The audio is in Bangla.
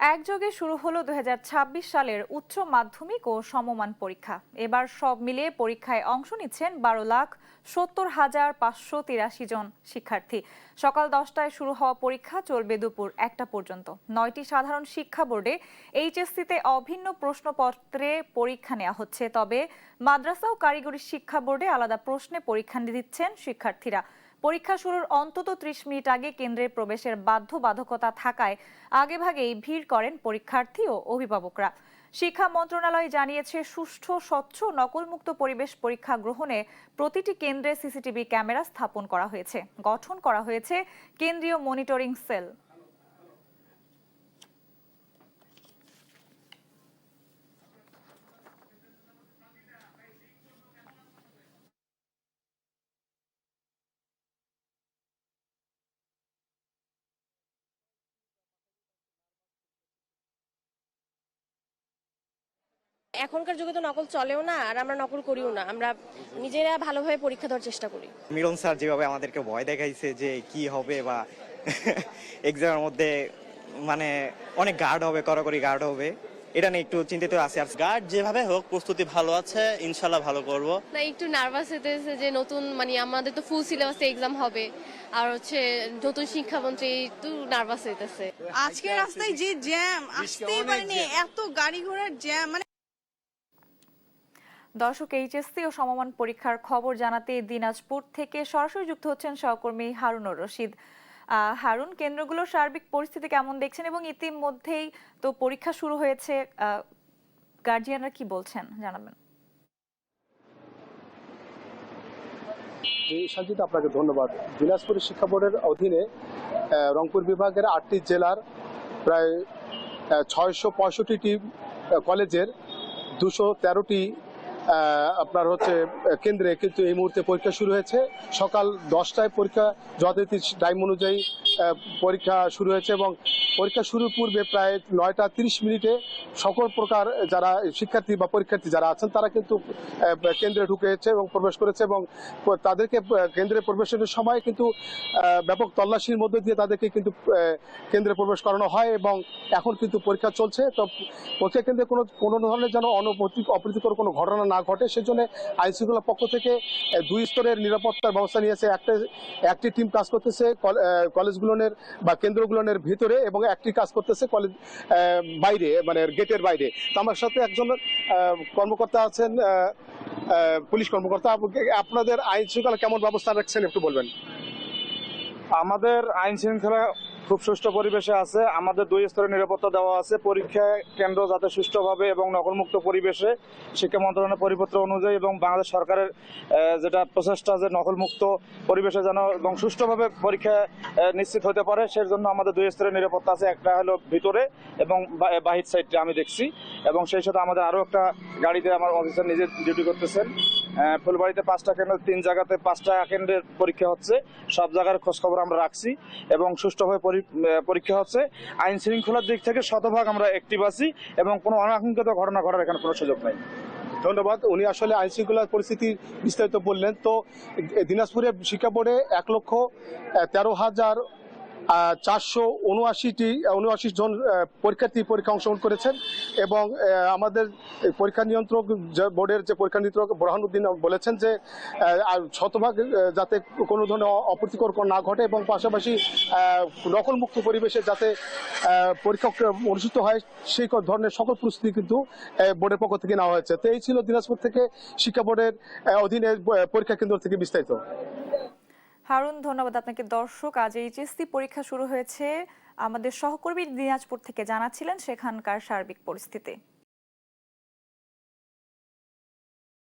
একযোগে শুরু হলো 2026 সালের উচ্চ মাধ্যমিক ও সমমান পরীক্ষা। এবার সব মিলিয়ে পরীক্ষায় অংশ নিচ্ছেন 12,70,583 জন শিক্ষার্থী। সকাল 10টায় শুরু হওয়া পরীক্ষা চলবে দুপুর 1টা পর্যন্ত। 9টি সাধারণ শিক্ষা বোর্ডে এইচএসসিতে অভিন্ন প্রশ্নপত্রে পরীক্ষা নেওয়া হচ্ছে, তবে মাদ্রাসা ও কারিগরি শিক্ষা বোর্ডে আলাদা প্রশ্নে পরীক্ষা দিচ্ছেন শিক্ষার্থীরা। পরীক্ষা শুরুর অন্তত 30 মিনিট আগে কেন্দ্রে প্রবেশের বাধ্যবাধকতা থাকায় আগেভাগেই ভিড় করেন পরীক্ষার্থী ও অভিভাবকরা। শিক্ষা মন্ত্রণালয় জানিয়েছে, সুষ্ঠু, স্বচ্ছ, নকলমুক্ত পরিবেশ পরীক্ষা গ্রহণে প্রতিটি কেন্দ্রে সিসিটিভি ক্যামেরা স্থাপন করা হয়েছে। গঠন করা হয়েছে কেন্দ্রীয় মনিটরিং সেল। এখনকার যুগে তো নকল চলেও না, আর আমরা নকল করিও না। আমরা নিজেরা ভালোভাবে পরীক্ষা দেওয়ার চেষ্টা করি। মিলন স্যার যেভাবে আমাদেরকে ভয় দেখাইছে যে কি হবে বা এক্সামের মধ্যে মানে অনেক গার্ড হবে, কড়াকড়ি গার্ড হবে, এটা নিয়ে একটু চিন্তিত আছি। আর গার্ড যেভাবে হোক প্রস্তুতি ভালো আছে, ইনশাল্লাহ ভালো করব। না, একটু নার্ভাস হতেছে যে নতুন আমাদের তো ফুল সিলেবাসে এক্সাম হবে, আর নতুন শিক্ষামন্ত্রী, একটু নার্ভাস হইতেছে। আজকে রাস্তায় যে জ্যাম, আসতেই পারিনি, এত গাড়ি ঘোড়ার জ্যাম। দর্শক, এইচএসসি ও সমমান পরীক্ষার খবর জানাতে দিনাজপুর থেকে সরাসরি যুক্ত হচ্ছেন সহকর্মী হারুনুর রশিদ। হারুন, কেন্দ্রগুলোর সার্বিক পরিস্থিতি কেমন দেখছেন এবং ইতিমধ্যেই তো পরীক্ষা শুরু হয়েছে, গার্জিয়ানরা কি বলছেন জানাবেন। সঞ্জিত, আপনাকে ধন্যবাদ। দিনাজপুর শিক্ষা বোর্ডের অধীনে রংপুর বিভাগের 8টি জেলার প্রায় 665টি কলেজের 213টি আপনার কেন্দ্রে কিন্তু এই মুহূর্তে পরীক্ষা শুরু হয়েছে। সকাল 10টায় পরীক্ষা যথারীতি টাইম অনুযায়ী পরীক্ষা শুরু হয়েছে এবং পরীক্ষা শুরুর পূর্বে প্রায় 9টা 30 মিনিটে সকল প্রকার যারা শিক্ষার্থী বা পরীক্ষার্থী যারা আছেন তারা কিন্তু কেন্দ্রে ঢুকেছে এবং প্রবেশ করেছে এবং তাদেরকে কেন্দ্রে প্রবেশের সময় কিন্তু ব্যাপক তল্লাশির মধ্যে দিয়ে তাদেরকে কিন্তু কেন্দ্রে প্রবেশ করানো হয় এবং এখন কিন্তু পরীক্ষা চলছে। তো পরীক্ষা কেন্দ্রে কোনো ধরনের যেন অপ্রীতিকর কোনো ঘটনা না ঘটে সেজন্য আইন শৃঙ্খলার পক্ষ থেকে 2 স্তরের নিরাপত্তার ব্যবস্থা নিয়েছে। একটি টিম কাজ করতেছে কলেজগুলোর বা কেন্দ্রগুলোর ভিতরে এবং একটি কাজ করতেছে কলেজ বাইরে, মানে গেটের বাইরে। তো আমার সাথে একজন কর্মকর্তা আছেন, পুলিশ কর্মকর্তা। আপনাদের আইন শৃঙ্খলা কেমন ব্যবস্থা রাখছেন একটু বলবেন? আমাদের আইন শৃঙ্খলা খুব সুষ্ঠু পরিবেশে আছে। আমাদের 2 স্তরের নিরাপত্তা দেওয়া আছে। পরীক্ষা কেন্দ্র যাতে সুষ্ঠুভাবে এবং নকলমুক্ত পরিবেশে শিক্ষা মন্ত্রণালয়ের পরিপত্র অনুযায়ী এবং বাংলাদেশ সরকারের যেটা প্রচেষ্টা যে নকলমুক্ত পরিবেশে যেন এবং সুষ্ঠুভাবে পরীক্ষা নিশ্চিত হতে পারে, সেই জন্য আমাদের 2 স্তরের নিরাপত্তা আছে। একটা হলো ভিতরে এবং বাহির সাইডে আমি দেখছি, এবং সেই সাথে আমাদের আরও একটা গাড়িতে আমার অফিসার নিজে ডিউটি করতেছেন। ফুলবাড়িতে 5টা কেন্দ্র, 3 জায়গাতে 5টা কেন্দ্রের পরীক্ষা হচ্ছে। সব জায়গার খোঁজখবর আমরা রাখছি এবং সুষ্ঠুভাবে পরীক্ষা হচ্ছে। আইন শৃঙ্খলার দিক থেকে শতভাগ আমরা অ্যাক্টিভ আছি এবং কোনো অনাকাঙ্ক্ষিত ঘটনা ঘটার এখানে কোনো সুযোগ নাই। ধন্যবাদ। উনি আসলে আইন শৃঙ্খলার পরিস্থিতি বিস্তারিত বললেন। তো দিনাজপুরের শিক্ষা বোর্ডে 1,13,479 জন পরীক্ষার্থী পরীক্ষা অংশগ্রহণ করেছেন এবং আমাদের পরীক্ষা নিয়ন্ত্রক বোর্ডের যে পরীক্ষা নিয়ন্ত্রক বোরহানুদ্দিন বলেছেন যে শতভাগ যাতে কোনো ধরনের অপ্রীতিকর না ঘটে এবং পাশাপাশি নকলমুক্ত পরিবেশে যাতে পরীক্ষা অনুষ্ঠিত হয় সেই ধরনের সকল প্রস্তুতি কিন্তু বোর্ডের পক্ষ থেকে নেওয়া হয়েছে। তো এই ছিল দিনাজপুর থেকে শিক্ষা বোর্ডের অধীনে পরীক্ষা কেন্দ্র থেকে বিস্তারিত। হারুন, ধন্যবাদ আপনাকে। দর্শক, আজ এইচএসসি পরীক্ষা শুরু হয়েছে। আমাদের সহকর্মী দিনাজপুর থেকে জানাচ্ছিলেন সেখানকার সার্বিক পরিস্থিতি।